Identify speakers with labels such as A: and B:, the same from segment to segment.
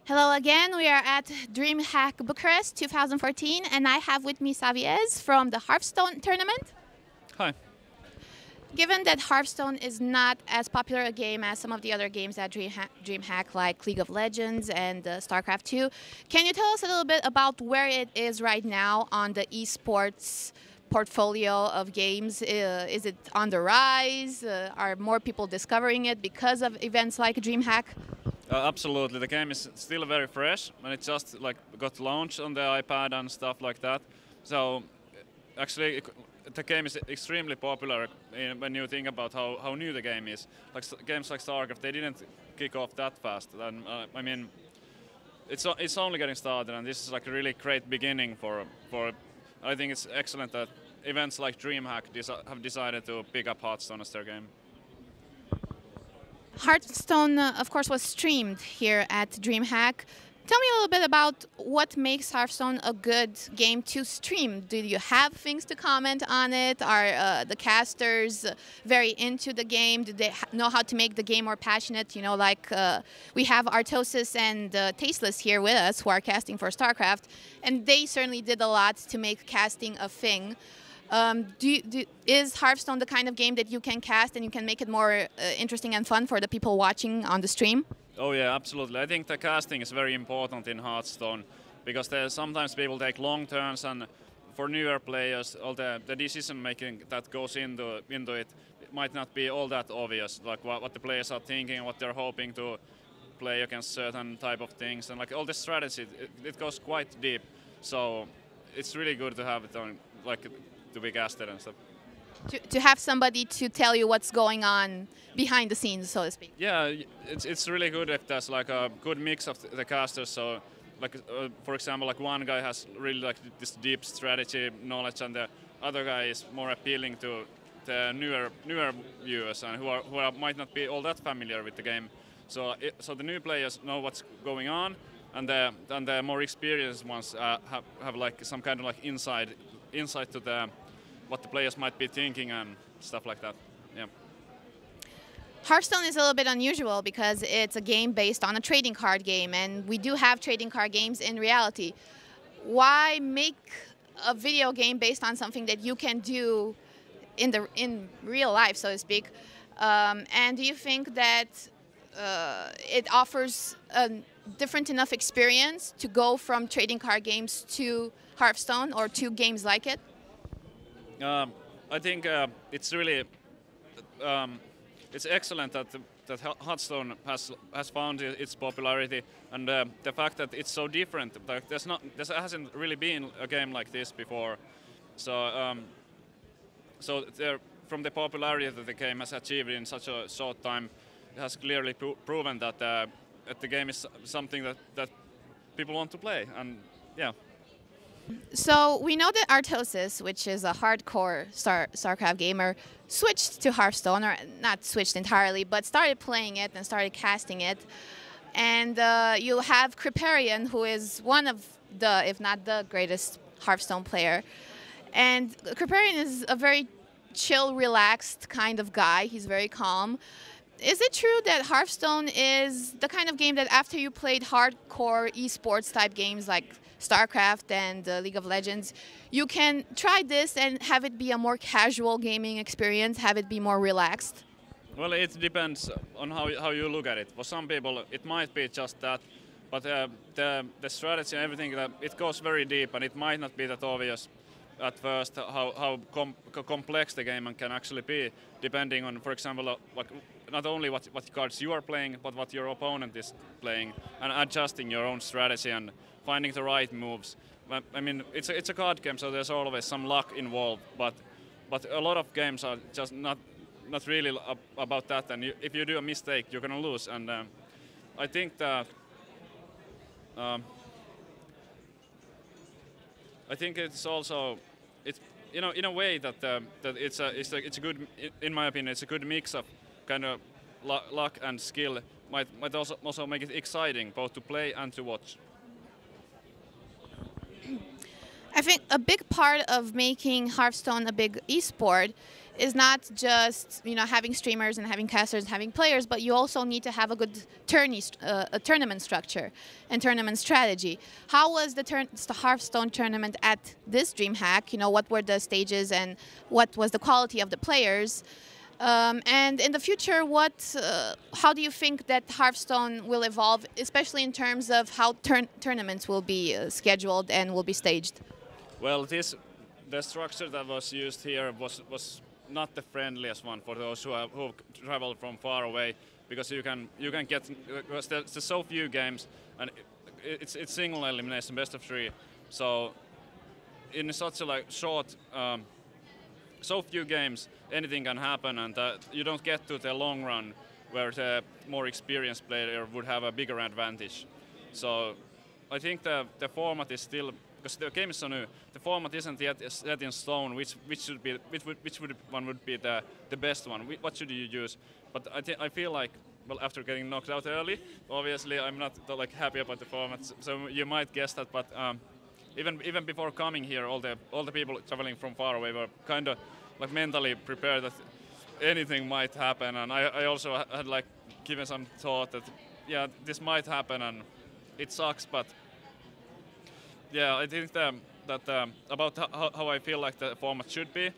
A: Hello again, we are at DreamHack Bucharest 2014 and I have with me Savjz from the Hearthstone Tournament.
B: Hi.
A: Given that Hearthstone is not as popular a game as some of the other games at DreamHack like League of Legends and StarCraft 2, can you tell us a little bit about where it is right now on the esports portfolio of games? Is it on the rise? Are more people discovering it because of events like DreamHack?
B: Absolutely, the game is still very fresh, and it just got launched on the iPad and stuff like that. So actually, the game is extremely popular when you think about how new the game is. Like games like StarCraft, they didn't kick off that fast. And I mean, it's only getting started, and this is like a really great beginning for. I think it's excellent that events like DreamHack have decided to pick up Hearthstone as their game.
A: Hearthstone, of course, was streamed here at DreamHack. Tell me a little bit about what makes Hearthstone a good game to stream. Do you have things to comment on it? Are the casters very into the game? Do they know how to make the game more passionate? You know, like we have Artosis and Tasteless here with us who are casting for StarCraft, and they certainly did a lot to make casting a thing. Is Hearthstone the kind of game that you can cast and you can make it more interesting and fun for the people watching on the stream?
B: Oh yeah, absolutely. I think the casting is very important in Hearthstone because sometimes people take long turns, and for newer players, all the decision making that goes into it might not be all that obvious, like what the players are thinking, what they're hoping to play against certain type of things, and like all the strategy, it goes quite deep. So it's really good to have it on, like, to be casted and stuff.
A: To have somebody to tell you what's going on behind the scenes, so to speak.
B: Yeah, it's really good if there's like a good mix of the casters. So, like for example, like one guy has really like this deep strategy knowledge, and the other guy is more appealing to the newer viewers and who might not be all that familiar with the game. So so the new players know what's going on, and the more experienced ones have like some kind of like insight to what the players might be thinking and stuff like that. Yeah.
A: Hearthstone is a little bit unusual because it's a game based on a trading card game, and we do have trading card games in reality. Why make a video game based on something that you can do in real life, so to speak? And do you think that it offers a different enough experience to go from trading card games to Hearthstone or to games like it?
B: I think it's really it's excellent that Hearthstone has found its popularity, and the fact that it's so different. Like there hasn't really been a game like this before. So from the popularity that the game has achieved in such a short time, it has clearly proven that the game is something that people want to play, and yeah.
A: So we know that Artosis, which is a hardcore StarCraft gamer, switched to Hearthstone, or not switched entirely, but started playing it and started casting it. And you have Kripparrian, who is one of the, if not the greatest Hearthstone player. And Kripparrian is a very chill, relaxed kind of guy. He's very calm. Is it true that Hearthstone is the kind of game that after you played hardcore esports type games like StarCraft and League of Legends, you can try this and have it be a more casual gaming experience, have it be more relaxed?
B: Well, it depends on how you look at it. For some people, it might be just that, but the strategy and everything, it goes very deep, and it might not be that obvious at first how complex the game can actually be, depending on, for example, like not only what cards you are playing, but what your opponent is playing, and adjusting your own strategy and finding the right moves. I mean, it's a card game, so there's always some luck involved, but a lot of games are just not really about that, and if you do a mistake, you're gonna lose. And I think that I think it's also in a way that it's a good, in my opinion, it's a good mix of kind of luck and skill. Might also make it exciting both to play and to watch.
A: I think a big part of making Hearthstone a big esport is not just having streamers and having casters and having players, but you also need to have a good a tournament structure and tournament strategy. How was the Hearthstone tournament at this DreamHack? What were the stages and what was the quality of the players? And in the future, how do you think that Hearthstone will evolve, especially in terms of how tournaments will be scheduled and will be staged?
B: Well, the structure that was used here was not the friendliest one for those who travel from far away, because you can get, because there's so few games and it's single elimination, best of 3. So in such a short, so few games, anything can happen, and you don't get to the long run where the more experienced player would have a bigger advantage. So I think the format is still, because the game is so new, the format isn't yet set in stone. Which one would be the best one? What should you use? But I feel like, well, after getting knocked out early, obviously I'm not happy about the format. So you might guess that, but even before coming here, all the people traveling from far away were kind of mentally prepared that anything might happen, and I also had given some thought that yeah, this might happen and it sucks, but yeah, I think that about how I feel like the format should be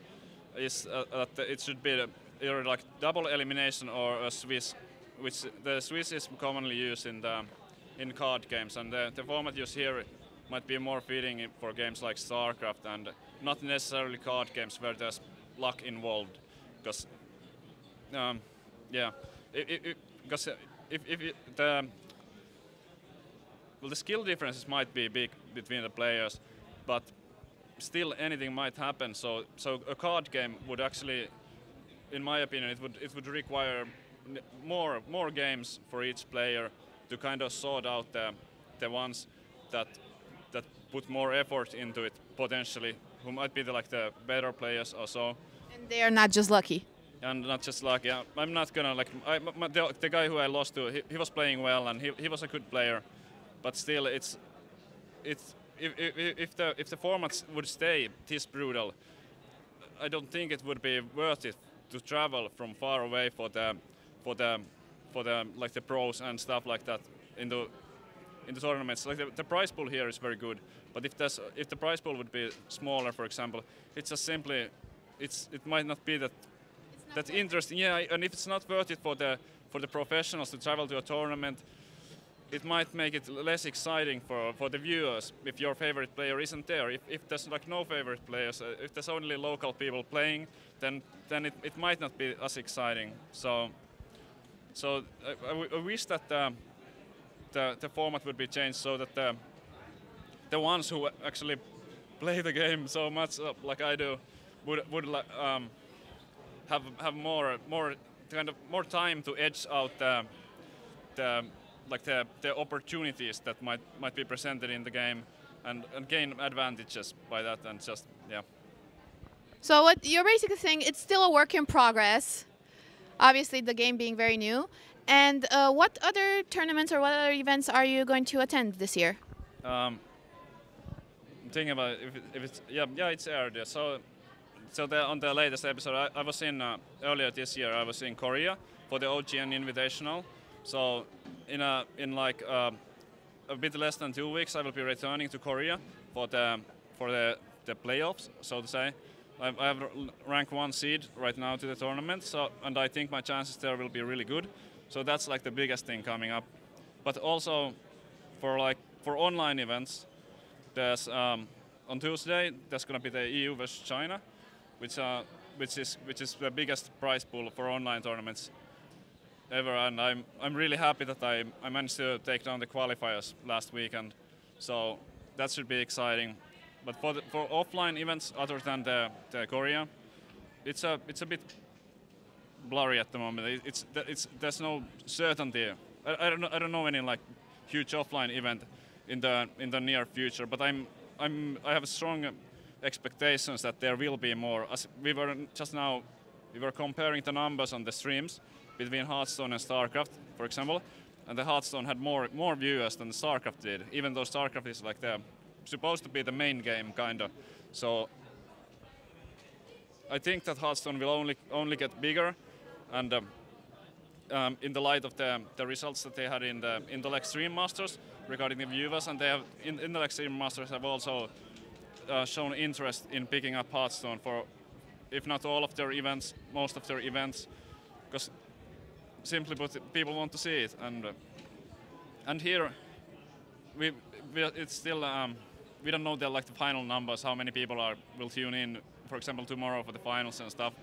B: is that it should be either double elimination or a Swiss, which the Swiss is commonly used in card games, and the format used here might be more fitting for games like StarCraft and not necessarily card games where there's luck involved, because yeah, because if the skill differences might be big between the players, but still anything might happen. So a card game would actually, in my opinion, it would require more games for each player to kind of sort out the ones that put more effort into it potentially, who might be the better players or so.
A: And they are not just lucky.
B: And not just lucky. I'm not gonna the guy who I lost to. He was playing well and he was a good player. But still, if the formats would stay this brutal, I don't think it would be worth it to travel from far away for the pros and stuff like that into tournaments. The prize pool here is very good, but if the prize pool would be smaller, for example, it's just simply it might not be that interesting. Yeah, and if it's not worth it for the professionals to travel to a tournament, it might make it less exciting for the viewers if your favorite player isn't there. If there's no favorite players, if there's only local people playing, then it might not be as exciting. So I wish that the format would be changed so that the ones who actually play the game so much like I do would have more time to edge out the opportunities that might be presented in the game and gain advantages by that, and just yeah.
A: So what you're basically saying, it's still a work in progress, obviously the game being very new. And what other tournaments or what other events are you going to attend this year?
B: I'm thinking about if it's it's aired. Yeah. So on the latest episode, I was in earlier this year. I was in Korea for the OGN Invitational. So in a bit less than 2 weeks, I will be returning to Korea for the playoffs, so to say. I have rank 1 seed right now to the tournament, and I think my chances there will be really good. So that's the biggest thing coming up. But also for online events, there's on Tuesday there's going to be the EU versus China, which is the biggest prize pool for online tournaments ever, and I'm really happy that I managed to take down the qualifiers last weekend, so that should be exciting. But for offline events other than the Korea, it's a bit blurry at the moment. There's no certainty. I don't know any huge offline event in the near future, but I have strong expectations that there will be more. As we were comparing the numbers on the streams between Hearthstone and StarCraft, for example, and the Hearthstone had more viewers than StarCraft did, even though StarCraft is the supposed to be the main game, kinda. So I think that Hearthstone will only get bigger, and in the light of the results that they had in the Extreme Masters regarding the viewers, and they have in the Extreme Masters have also shown interest in picking up Hearthstone for, if not all of their events, most of their events, because simply put, people want to see it, and here it's still we don't know the final numbers, how many people will tune in, for example, tomorrow for the finals and stuff.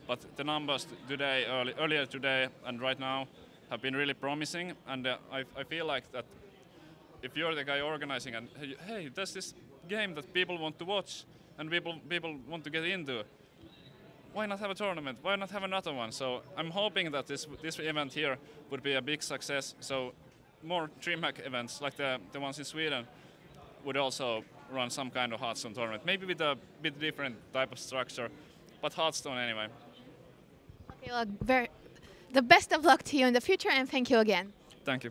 B: But the numbers today, earlier today and right now, have been really promising, and I feel like that if you're the guy organizing and hey, there's this game that people want to watch and people want to get into, why not have a tournament? Why not have another one? So I'm hoping that this event here would be a big success. So more DreamHack events like the ones in Sweden would also run some kind of Hearthstone tournament, maybe with a bit different type of structure, but Hearthstone anyway.
A: Okay, well, the best of luck to you in the future, and thank you again.
B: Thank you.